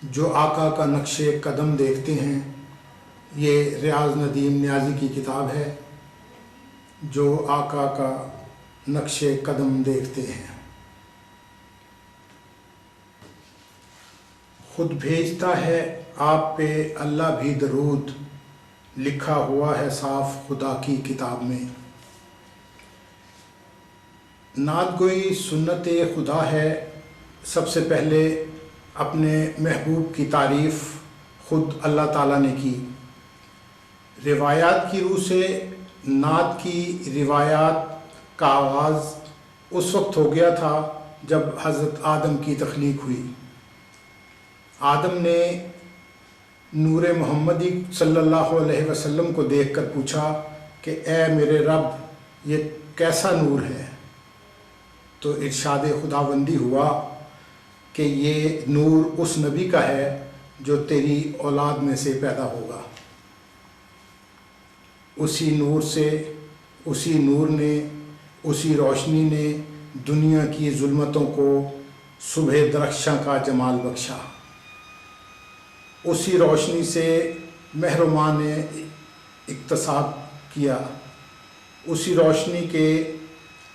جو آقا کا نقش قدم دیکھتے ہیں، یہ ریاض ندیم نیازی کی کتاب ہے۔ جو آقا کا نقش قدم دیکھتے ہیں، خود بھیجتا ہے آپ پہ اللہ بھی درود، لکھا ہوا ہے صاف خدا کی کتاب میں۔ نعت گوئی سنت خدا ہے، سب سے پہلے اپنے محبوب کی تعریف خود اللہ تعالیٰ نے کی۔ روایات کی روح سے نعت کی روایات کا آغاز اس وقت ہو گیا تھا جب حضرت آدم کی تخلیق ہوئی۔ آدم نے نور محمدی صلی اللہ علیہ وسلم کو دیکھ کر پوچھا کہ اے میرے رب، یہ کیسا نور ہے؟ تو ارشاد خداوندی ہوا کہ یہ نور اس نبی کا ہے جو تیری اولاد میں سے پیدا ہوگا۔ اسی نور نے اسی روشنی نے دنیا کی ظلمتوں کو صبح درخشاں کا جمال بخشا۔ اسی روشنی سے محرومان نے اکتساب کیا۔ اسی روشنی کے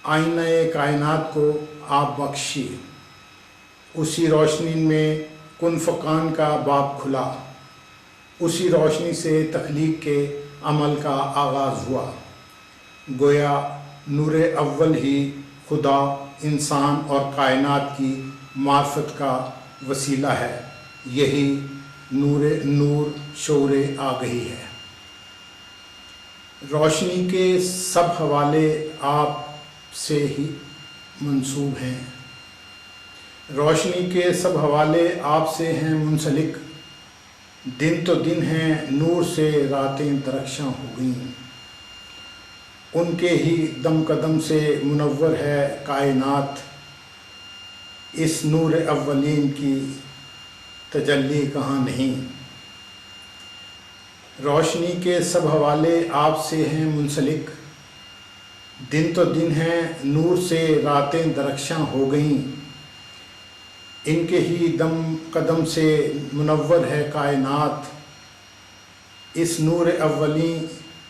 آئینہ کائنات کو آپ بخشی۔ اسی روشنی میں کن فکان کا باب کھلا۔ اسی روشنی سے تخلیق کے عمل کا آغاز ہوا۔ گویا نور اول ہی خدا، انسان اور کائنات کی معرفت کا وسیلہ ہے۔ یہی نور شعور آگہی ہے۔ روشنی کے سب حوالے آپ سے ہی منسوب ہیں۔ روشنی کے سب حوالے آپ سے ہیں منسلک۔ دن تو دن ہیں نور سے راتیں درخشاں ہو گئیں۔ ان کے ہی دم قدم سے منور ہے کائنات۔ اس نور اولین کی تجلی کہاں نہیں۔ روشنی کے سب حوالے آپ سے ہیں منسلک۔ دن تو دن ہیں نور سے راتیں درخشاں ہو گئیں۔ ان کے ہی دم قدم سے منور ہے کائنات۔ اس نور اولی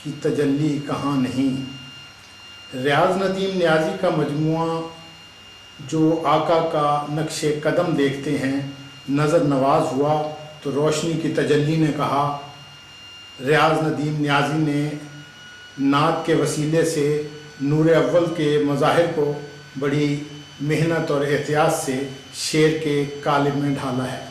کی تجلی کہاں نہیں۔ ریاض ندیم نیازی کا مجموعہ جو آقا کا نقش قدم دیکھتے ہیں نظر نواز ہوا تو روشنی کی تجلی نے کہا۔ ریاض ندیم نیازی نے نعت کے وسیلے سے نور اول کے مظاہر کو بڑی محنت اور احتیاط سے شعر کے قالب میں ڈھالا ہے۔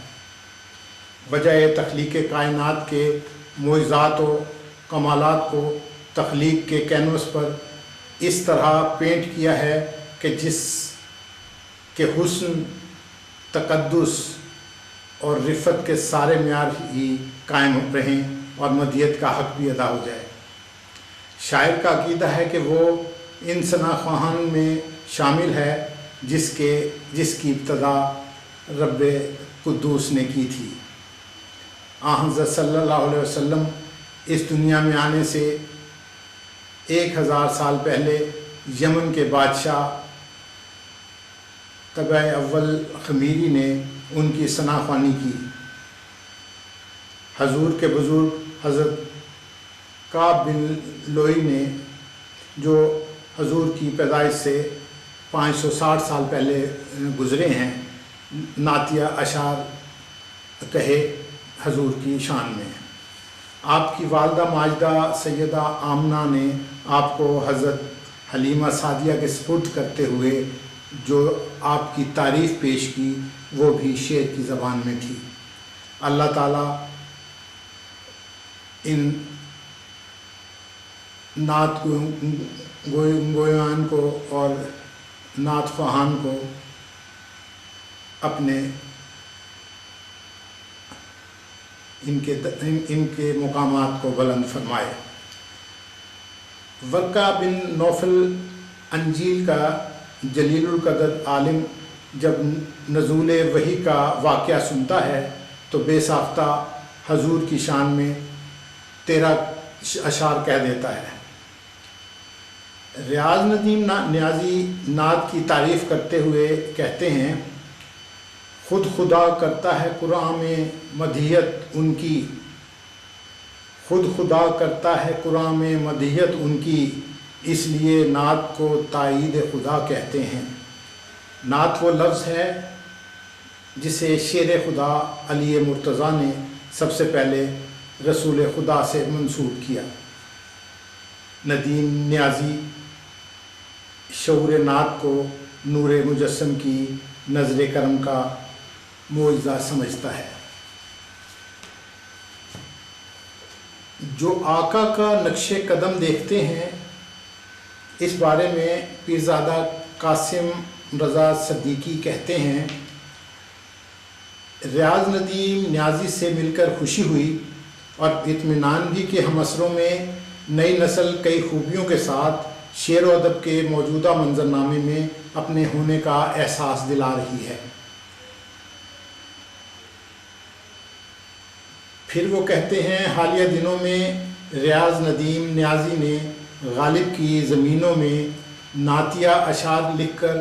وجہ تخلیق کائنات کے معجزات و کمالات کو تخلیق کے کینوس پر اس طرح پینٹ کیا ہے کہ جس کے حسن، تقدس اور رفت کے سارے معیار ہی قائم رہیں اور مدیت کا حق بھی ادا ہو جائے۔ شاعر کا عقیدہ ہے کہ وہ ان ثنا خواہان میں شامل ہے جس کی ابتدا رب قدوس نے کی تھی۔ حضرت صلی اللہ علیہ وسلم اس دنیا میں آنے سے 1000 سال پہلے یمن کے بادشاہ طبع اول خمیری نے ان کی ثنا خوانی کی۔ حضور کے بزرگ حضرت کعب بن لوئی نے جو حضور کی پیدائش سے 560 سال پہلے گزرے ہیں، نعتیہ اشعار کہے حضور کی شان میں۔ آپ کی والدہ ماجدہ سیدہ آمنہ نے آپ کو حضرت حلیمہ سعدیہ کے سپرد کرتے ہوئے جو آپ کی تعریف پیش کی وہ بھی شعر کی زبان میں تھی۔ اللہ تعالیٰ ان نعت گویان کو اور نعت خواہان کو اپنے ان کے مقامات کو بلند فرمائے۔ ورقہ بن نوفل انجیل کا جلیل القدر عالم جب نزول وحی کا واقعہ سنتا ہے تو بے ساختہ حضور کی شان میں 13 اشعار کہہ دیتا ہے۔ ریاض ندیم نیازی نعت کی تعریف کرتے ہوئے کہتے ہیں، خود خدا کرتا ہے قرآن میں مدحیت ان کی، خود خدا کرتا ہے قرآن میں مدحیت ان کی، اس لیے نعت کو تائید خدا کہتے ہیں۔ نعت وہ لفظ ہے جسے شیر خدا علی مرتضیٰ نے سب سے پہلے رسول خدا سے منسوب کیا۔ ندیم نیازی شعور نعت کو نور مجسم کی نظر کرم کا معجزہ سمجھتا ہے۔ جو آقا کا نقش قدم دیکھتے ہیں، اس بارے میں پیرزادہ قاسم رضا صدیقی کہتے ہیں، ریاض ندیم نیازی سے مل کر خوشی ہوئی اور اطمینان بھی کہ ہم عصروں میں نئی نسل کئی خوبیوں کے ساتھ شعر و ادب کے موجودہ منظرنامے میں اپنے ہونے کا احساس دلا رہی ہے۔ پھر وہ کہتے ہیں، حالیہ دنوں میں ریاض ندیم نیازی نے غالب کی زمینوں میں نعتیہ اشعار لکھ کر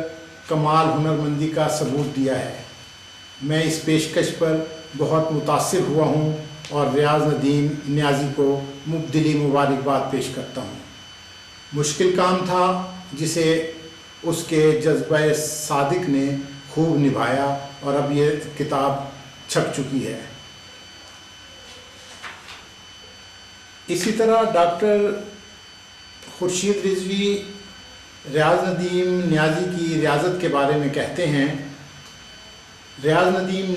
کمال ہنرمندی کا ثبوت دیا ہے۔ میں اس پیشکش پر بہت متاثر ہوا ہوں اور ریاض ندیم نیازی کو مبدلی مبارکباد پیش کرتا ہوں۔ مشکل کام تھا جسے اس کے جذبہ صادق نے خوب نبھایا اور اب یہ کتاب چھپ چکی ہے۔ اسی طرح ڈاکٹر خورشید رضوی ریاض ندیم نیازی کی ریاضت کے بارے میں کہتے ہیں، ریاض ندیم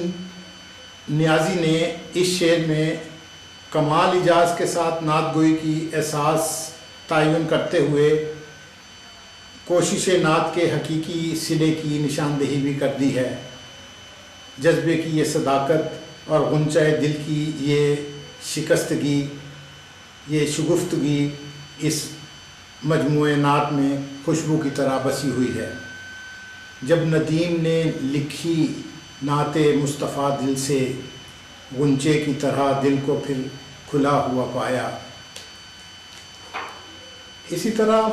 نیازی نے اس شعر میں کمال اجاز کے ساتھ نعت گوئی کی احساس تعین کرتے ہوئے کوشش نعت کے حقیقی صلے کی نشاندہی بھی کر دی ہے۔ جذبے کی یہ صداقت اور غنچہ دل کی یہ شکستگی، یہ شگفتگی اس مجموعہ نعت میں خوشبو کی طرح بسی ہوئی ہے۔ جب ندیم نے لکھی نعت مصطفیٰ دل سے، غنچے کی طرح دل کو پھر کھلا ہوا پایا۔ اسی طرح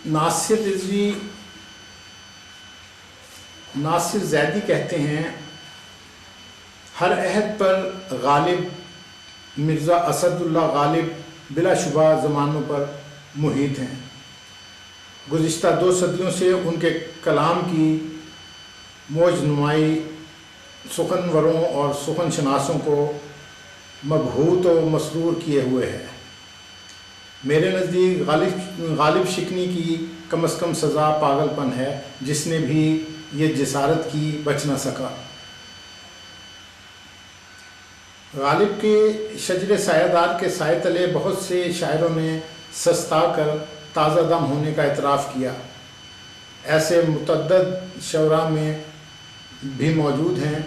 ناصر زیدی کہتے ہیں، ہر عہد پر غالب مرزا اسد اللہ غالب بلا شبہ زمانوں پر محیط ہیں۔ گزشتہ 2 صدیوں سے ان کے کلام کی موج نمائی سخنوروں اور سخن شناسوں کو مبہوت و مسرور کیے ہوئے ہے۔ میرے نزدیک غالب شکنی کی کم از کم سزا پاگل پن ہے، جس نے بھی یہ جسارت کی بچ نہ سکا۔ غالب کے شجر سایہ دار کے سائے تلے بہت سے شاعروں نے سستا کر تازہ دم ہونے کا اعتراف کیا۔ ایسے متعدد شعراء میں بھی موجود ہیں۔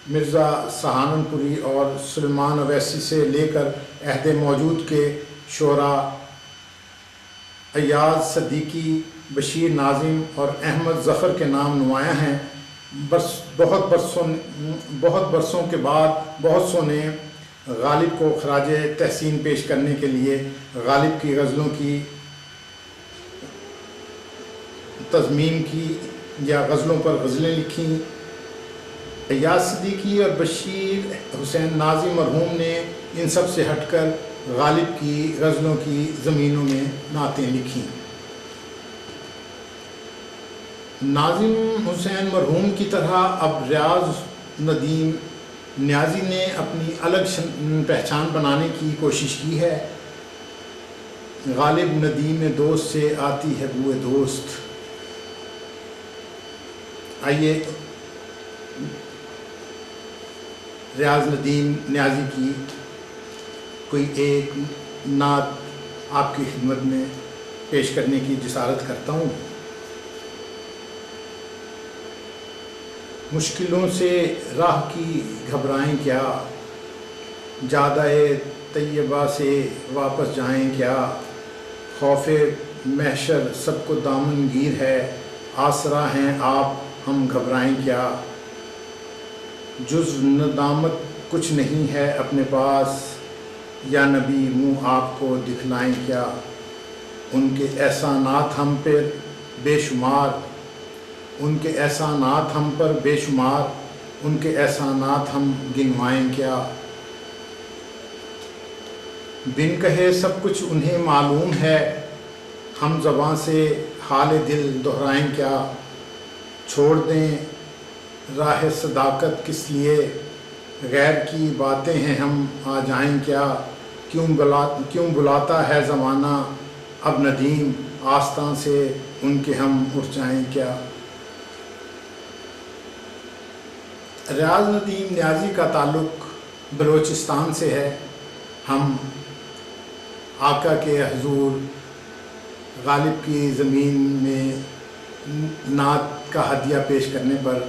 مرزا سہارن پوری اور سلیمان اویسی سے لے کر عہد موجود کے شعراء ایاز صدیقی، بشیر ناظم اور احمد ظفر کے نام نمایاں ہیں۔ بہت برسوں کے بعد بہت سو نے غالب کو خراج تحسین پیش کرنے کے لیے غالب کی غزلوں کی تضمین کی یا غزلوں پر غزلیں لکھیں۔ ایاز صدیقی اور بشیر حسین ناظم مرحوم نے ان سب سے ہٹ کر غالب کی غزلوں کی زمینوں میں نعتیں لکھیں۔ ناظم حسین مرحوم کی طرح اب ریاض ندیم نیازی نے اپنی الگ پہچان بنانے کی کوشش کی ہے۔ غالب ندیم دوست سے آتی ہے بوئے دوست۔ آئیے ریاض ندیم نیازی کی کوئی ایک نعت آپ کی خدمت میں پیش کرنے کی جسارت کرتا ہوں۔ مشکلوں سے راہ کی گھبرائیں کیا، جادہ طیبہ سے واپس جائیں کیا، خوف محشر سب کو دامن گیر ہے، آسرا ہیں آپ ہم گھبرائیں کیا، جز ندامت کچھ نہیں ہے اپنے پاس، یا نبی منہ آپ کو دکھلائیں کیا، ان کے احسانات ہم پر بے شمار، ان کے احسانات ہم پر بے شمار، ان کے احسانات ہم گنوائیں کیا؟ بن کہے سب کچھ انہیں معلوم ہے، ہم زباں سے حال دل دہرائیں کیا؟ چھوڑ دیں راہ صداقت کس لیے، غیر کی باتیں ہیں ہم آ جائیں کیا؟ کیوں بلاتا ہے زمانہ اب ندیم، آستاں سے ان کے ہم اٹھ جائیں کیا؟ ریاض ندیم نیازی کا تعلق بلوچستان سے ہے۔ ہم آقا کے حضور غالب کی زمین میں نعت کا ہدیہ پیش کرنے پر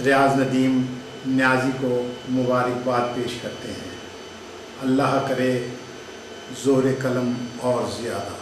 ریاض ندیم نیازی کو مبارکباد پیش کرتے ہیں۔ اللہ کرے زور قلم اور زیادہ۔